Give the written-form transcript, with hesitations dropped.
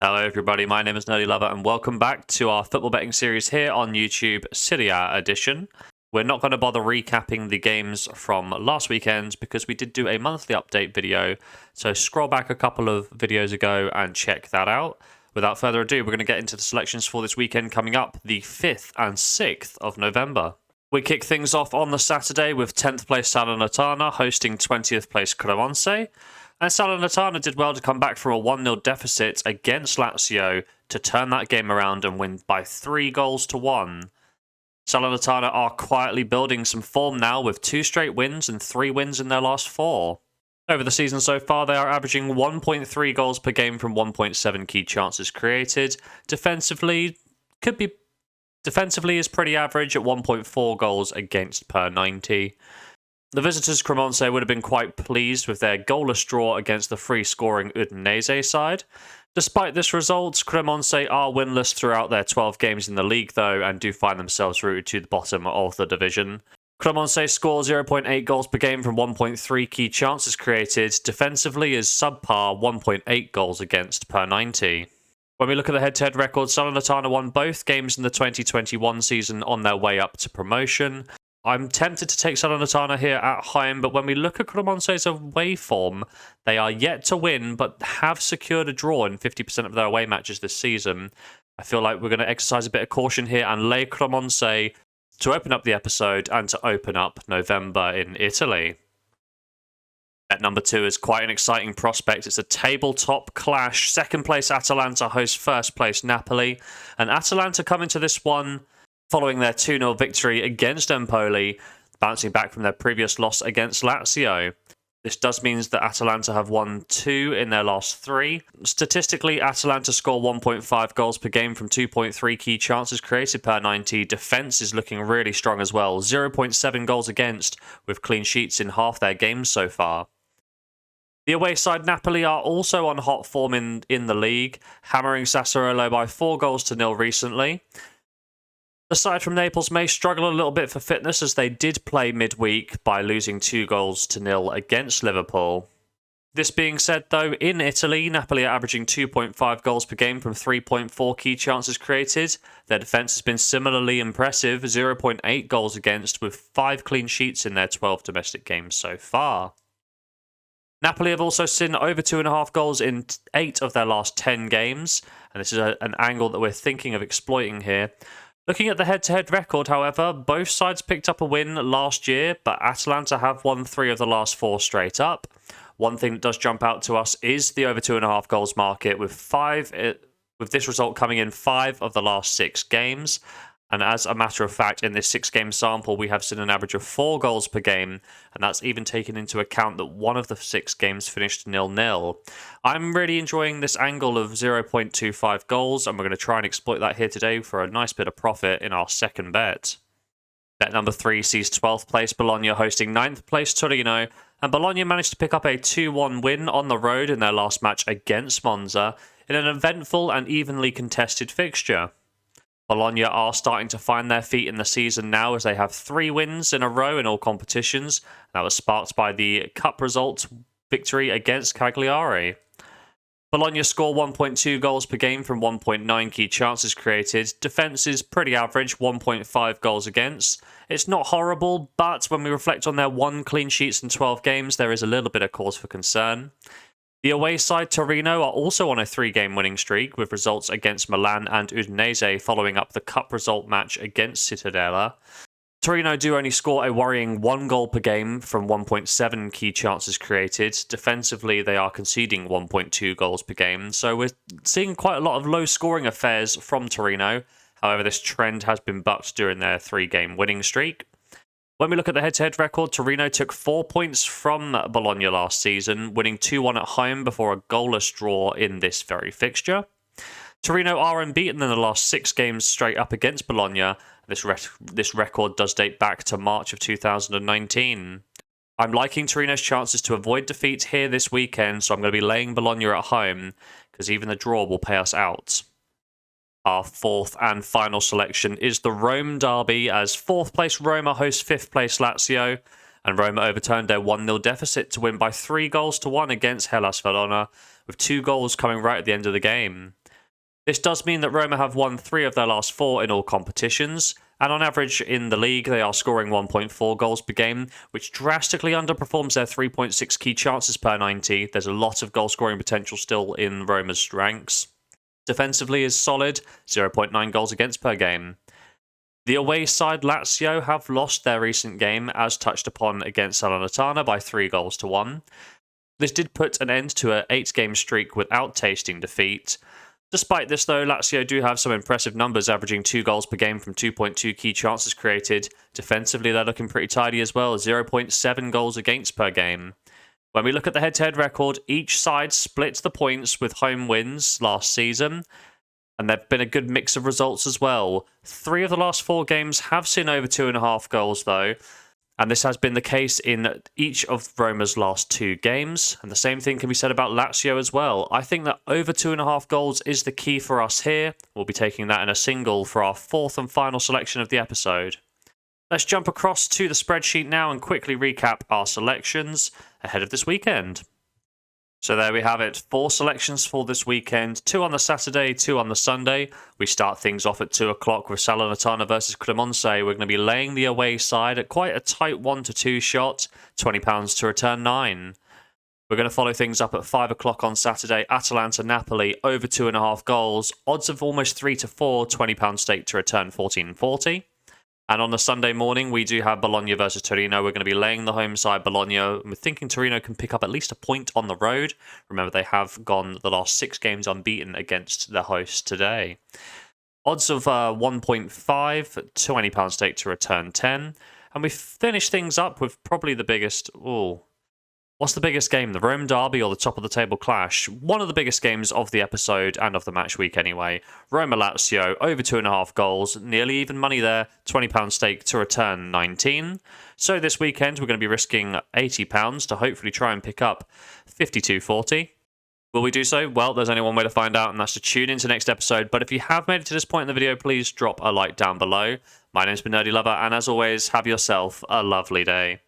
Hello everybody, my name is Nerdy Lover and welcome back to our football betting series here on YouTube, Serie A edition. We're not going to bother recapping the games from last weekend because we did do a monthly update video, so scroll back a couple of videos ago and check that out. Without further ado, we're going to get into the selections for this weekend coming up, the 5th and 6th of November. We kick things off on the Saturday with 10th place Salernitana hosting 20th place Cremonese. And Salernitana did well to come back from a 1-0 deficit against Lazio to turn that game around and win by 3-1. Salernitana are quietly building some form now with 2 straight wins and 3 wins in their last 4. Over the season so far, they are averaging 1.3 goals per game from 1.7 key chances created. Defensively is pretty average at 1.4 goals against per 90. The visitors Cremonese would have been quite pleased with their goalless draw against the free-scoring Udinese side. Despite this result, Cremonese are winless throughout their 12 games in the league though, and do find themselves rooted to the bottom of the division. Cremonese score 0.8 goals per game from 1.3 key chances created. Defensively is subpar 1.8 goals against per 90. When we look at the head-to-head record, Salernitana won both games in the 2021 season on their way up to promotion. I'm tempted to take Salernitana here at home, but when we look at Cremonse's away form, they are yet to win, but have secured a draw in 50% of their away matches this season. I feel like we're going to exercise a bit of caution here and lay Cremonese to open up the episode and to open up November in Italy. Bet number 2 is quite an exciting prospect. It's a tabletop clash. Second place Atalanta hosts first place Napoli, and Atalanta come into this one following their 2-0 victory against Empoli, bouncing back from their previous loss against Lazio. This does mean that Atalanta have won 2 in their last 3. Statistically, Atalanta score 1.5 goals per game from 2.3 key chances created per 90. Defence is looking really strong as well. 0.7 goals against, with clean sheets in half their games so far. The away side Napoli are also on hot form in the league, hammering Sassuolo by 4-0 recently. The side from Naples may struggle a little bit for fitness as they did play midweek by losing 2-0 against Liverpool. This being said though, in Italy, Napoli are averaging 2.5 goals per game from 3.4 key chances created. Their defence has been similarly impressive, 0.8 goals against with 5 clean sheets in their 12 domestic games so far. Napoli have also seen over 2.5 goals in 8 of their last 10 games, and this is an angle that we're thinking of exploiting here. Looking at the head-to-head record, however, both sides picked up a win last year, but Atalanta have won 3 of the last 4 straight up. One thing that does jump out to us is the over 2.5 goals market, with this result coming in 5 of the last 6 games. And as a matter of fact, in this 6-game sample, we have seen an average of 4 goals per game, and that's even taken into account that one of the 6 games finished 0-0. I'm really enjoying this angle of 0.25 goals, and we're going to try and exploit that here today for a nice bit of profit in our second bet. Bet number 3 sees 12th place Bologna hosting 9th place Torino, and Bologna managed to pick up a 2-1 win on the road in their last match against Monza in an eventful and evenly contested fixture. Bologna are starting to find their feet in the season now as they have 3 wins in a row in all competitions. That was sparked by the cup result victory against Cagliari. Bologna score 1.2 goals per game from 1.9 key chances created. Defence is pretty average, 1.5 goals against. It's not horrible, but when we reflect on their 1 clean sheets in 12 games, there is a little bit of cause for concern. The away side Torino are also on a 3-game winning streak with results against Milan and Udinese following up the cup result match against Cittadella. Torino do only score a worrying 1 goal per game from 1.7 key chances created. Defensively, they are conceding 1.2 goals per game, so we're seeing quite a lot of low-scoring affairs from Torino. However, this trend has been bucked during their 3-game winning streak. When we look at the head-to-head record, Torino took 4 points from Bologna last season, winning 2-1 at home before a goalless draw in this very fixture. Torino are unbeaten in the last 6 games straight up against Bologna. This record does date back to March of 2019. I'm liking Torino's chances to avoid defeat here this weekend, so I'm going to be laying Bologna at home, because even the draw will pay us out. Our 4th and final selection is the Rome derby, as 4th place Roma hosts 5th place Lazio, and Roma overturned their 1-0 deficit to win by 3-1 against Hellas Verona, with 2 goals coming right at the end of the game. This does mean that Roma have won 3 of their last 4 in all competitions, and on average in the league they are scoring 1.4 goals per game, which drastically underperforms their 3.6 key chances per 90. There's a lot of goal scoring potential still in Roma's ranks. Defensively is solid, 0.9 goals against per game. The away side Lazio have lost their recent game, as touched upon against Salernitana, by 3 goals to 1. This did put an end to an 8-game streak without tasting defeat. Despite this, though, Lazio do have some impressive numbers, averaging 2 goals per game from 2.2 key chances created. Defensively, they're looking pretty tidy as well, 0.7 goals against per game. When we look at the head-to-head record, each side splits the points with home wins last season, and there've been a good mix of results as well. 3 of the last 4 games have seen over 2.5 goals, though, and this has been the case in each of Roma's last 2 games. And the same thing can be said about Lazio as well. I think that over 2.5 goals is the key for us here. We'll be taking that in a single for our 4th and final selection of the episode. Let's jump across to the spreadsheet now and quickly recap our selections ahead of this weekend. So there we have it, 4 selections for this weekend, 2 on the Saturday, 2 on the Sunday. We start things off at 2 o'clock with Salernitana versus Cremonese. We're going to be laying the away side at quite a tight 1-2 shot, £20 to return 9. We're going to follow things up at 5 o'clock on Saturday, Atalanta-Napoli, over 2.5 goals, odds of almost 3-4, £20 stake to return 14.40. And on the Sunday morning, we do have Bologna versus Torino. We're going to be laying the home side Bologna. We're thinking Torino can pick up at least a point on the road. Remember, they have gone the last 6 games unbeaten against the hosts today. Odds of 1.5, £20 stake to return 10. And we finish things up with probably the biggest... What's the biggest game? The Rome Derby or the top of the table clash? One of the biggest games of the episode and of the match week anyway. Roma-Lazio, over 2.5 goals, nearly even money there, £20 stake to return 19. So this weekend we're going to be risking £80 to hopefully try and pick up 52.40. Will we do so? Well, there's only one way to find out, and that's to tune into next episode. But if you have made it to this point in the video, please drop a like down below. My name's been Nerdy Lover, and as always, have yourself a lovely day.